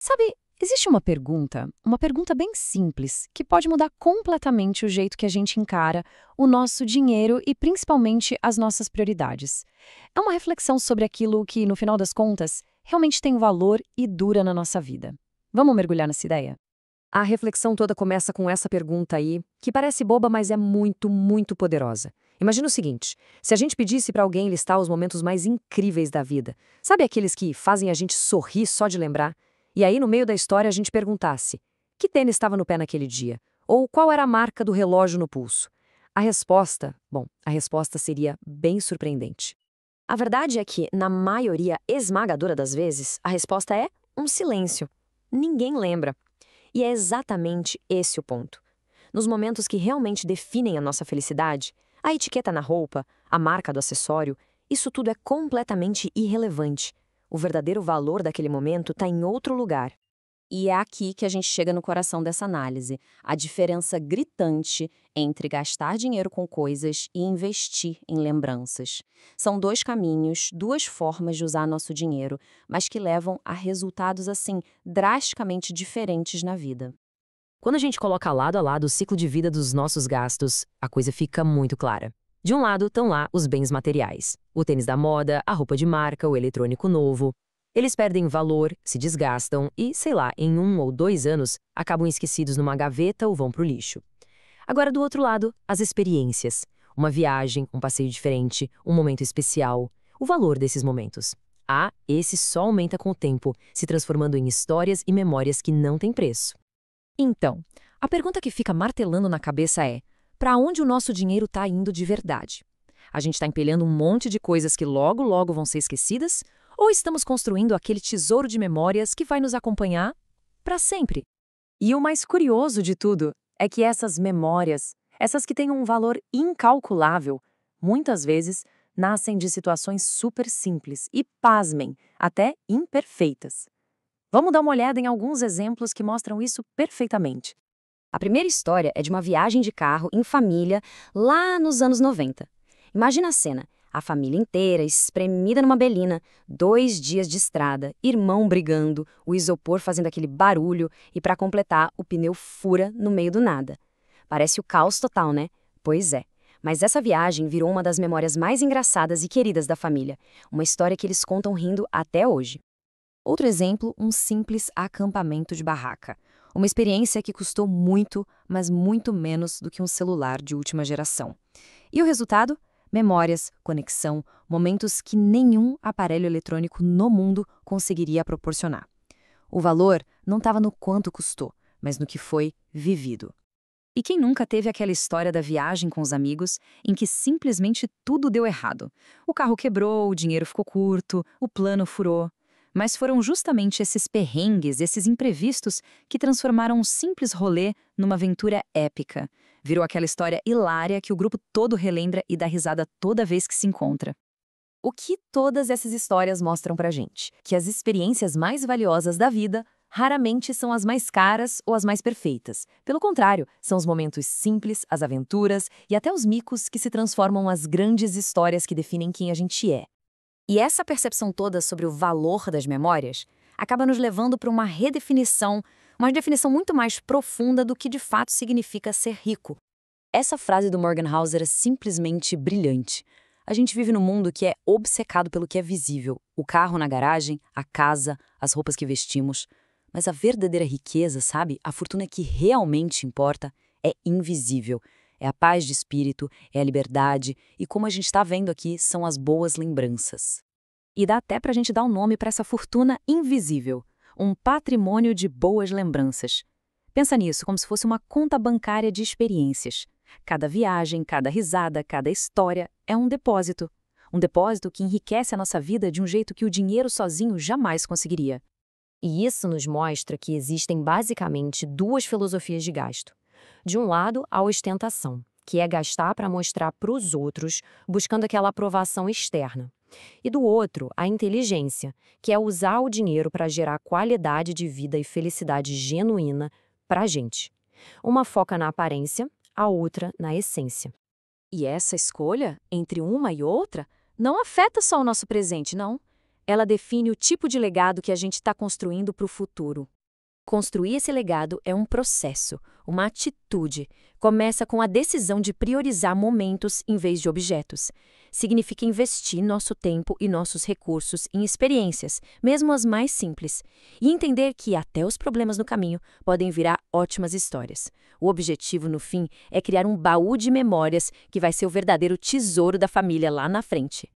Sabe, existe uma pergunta bem simples, que pode mudar completamente o jeito que a gente encara o nosso dinheiro e principalmente as nossas prioridades. É uma reflexão sobre aquilo que, no final das contas, realmente tem valor e dura na nossa vida. Vamos mergulhar nessa ideia? A reflexão toda começa com essa pergunta aí, que parece boba, mas é muito, muito poderosa. Imagina o seguinte: se a gente pedisse para alguém listar os momentos mais incríveis da vida, sabe aqueles que fazem a gente sorrir só de lembrar? E aí, no meio da história, a gente perguntasse: que tênis estava no pé naquele dia? Ou qual era a marca do relógio no pulso? A resposta seria bem surpreendente. A verdade é que, na maioria esmagadora das vezes, a resposta é um silêncio. Ninguém lembra. E é exatamente esse o ponto. Nos momentos que realmente definem a nossa felicidade, a etiqueta na roupa, a marca do acessório, isso tudo é completamente irrelevante. O verdadeiro valor daquele momento está em outro lugar. E é aqui que a gente chega no coração dessa análise, a diferença gritante entre gastar dinheiro com coisas e investir em lembranças. São dois caminhos, duas formas de usar nosso dinheiro, mas que levam a resultados assim drasticamente diferentes na vida. Quando a gente coloca lado a lado o ciclo de vida dos nossos gastos, a coisa fica muito clara. De um lado estão lá os bens materiais: o tênis da moda, a roupa de marca, o eletrônico novo. Eles perdem valor, se desgastam e, sei lá, em 1 ou 2 anos, acabam esquecidos numa gaveta ou vão pro lixo. Agora, do outro lado, as experiências. Uma viagem, um passeio diferente, um momento especial. O valor desses momentos. Esse só aumenta com o tempo, se transformando em histórias e memórias que não têm preço. Então, a pergunta que fica martelando na cabeça é: para onde o nosso dinheiro está indo de verdade? A gente está empilhando um monte de coisas que logo, logo vão ser esquecidas? Ou estamos construindo aquele tesouro de memórias que vai nos acompanhar para sempre? E o mais curioso de tudo é que essas memórias, essas que têm um valor incalculável, muitas vezes nascem de situações super simples e, pasmem, até imperfeitas. Vamos dar uma olhada em alguns exemplos que mostram isso perfeitamente. A primeira história é de uma viagem de carro em família lá nos anos 90. Imagina a cena: a família inteira espremida numa belina, 2 dias de estrada, irmão brigando, o isopor fazendo aquele barulho e, para completar, o pneu fura no meio do nada. Parece o caos total, né? Pois é. Mas essa viagem virou uma das memórias mais engraçadas e queridas da família. Uma história que eles contam rindo até hoje. Outro exemplo, um simples acampamento de barraca. Uma experiência que custou muito, mas muito menos do que um celular de última geração. E o resultado? Memórias, conexão, momentos que nenhum aparelho eletrônico no mundo conseguiria proporcionar. O valor não estava no quanto custou, mas no que foi vivido. E quem nunca teve aquela história da viagem com os amigos em que simplesmente tudo deu errado? O carro quebrou, o dinheiro ficou curto, o plano furou. Mas foram justamente esses perrengues, esses imprevistos, que transformaram um simples rolê numa aventura épica. Virou aquela história hilária que o grupo todo relembra e dá risada toda vez que se encontra. O que todas essas histórias mostram pra gente? Que as experiências mais valiosas da vida raramente são as mais caras ou as mais perfeitas. Pelo contrário, são os momentos simples, as aventuras e até os micos que se transformam as grandes histórias que definem quem a gente é. E essa percepção toda sobre o valor das memórias acaba nos levando para uma definição muito mais profunda do que de fato significa ser rico. Essa frase do Morgan Housel é simplesmente brilhante. A gente vive num mundo que é obcecado pelo que é visível: o carro na garagem, a casa, as roupas que vestimos. Mas a verdadeira riqueza, sabe? A fortuna que realmente importa é invisível. É a paz de espírito, é a liberdade e, como a gente está vendo aqui, são as boas lembranças. E dá até para a gente dar um nome para essa fortuna invisível: um patrimônio de boas lembranças. Pensa nisso como se fosse uma conta bancária de experiências. Cada viagem, cada risada, cada história é um depósito. Um depósito que enriquece a nossa vida de um jeito que o dinheiro sozinho jamais conseguiria. E isso nos mostra que existem basicamente duas filosofias de gasto. De um lado, a ostentação, que é gastar para mostrar para os outros, buscando aquela aprovação externa. E do outro, a inteligência, que é usar o dinheiro para gerar qualidade de vida e felicidade genuína para a gente. Uma foca na aparência, a outra na essência. E essa escolha, entre uma e outra, não afeta só o nosso presente, não. Ela define o tipo de legado que a gente está construindo para o futuro. Construir esse legado é um processo, uma atitude. Começa com a decisão de priorizar momentos em vez de objetos. Significa investir nosso tempo e nossos recursos em experiências, mesmo as mais simples, e entender que até os problemas no caminho podem virar ótimas histórias. O objetivo, no fim, é criar um baú de memórias que vai ser o verdadeiro tesouro da família lá na frente.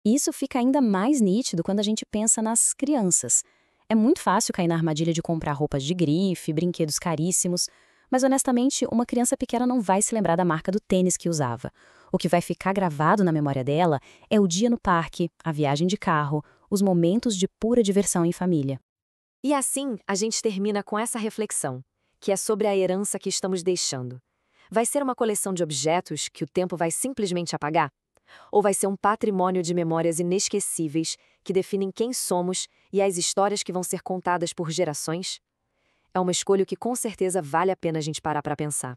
Isso fica ainda mais nítido quando a gente pensa nas crianças. É muito fácil cair na armadilha de comprar roupas de grife, brinquedos caríssimos, mas honestamente, uma criança pequena não vai se lembrar da marca do tênis que usava. O que vai ficar gravado na memória dela é o dia no parque, a viagem de carro, os momentos de pura diversão em família. E assim, a gente termina com essa reflexão, que é sobre a herança que estamos deixando. Vai ser uma coleção de objetos que o tempo vai simplesmente apagar? Ou vai ser um patrimônio de memórias inesquecíveis que definem quem somos e as histórias que vão ser contadas por gerações? É uma escolha que com certeza vale a pena a gente parar para pensar.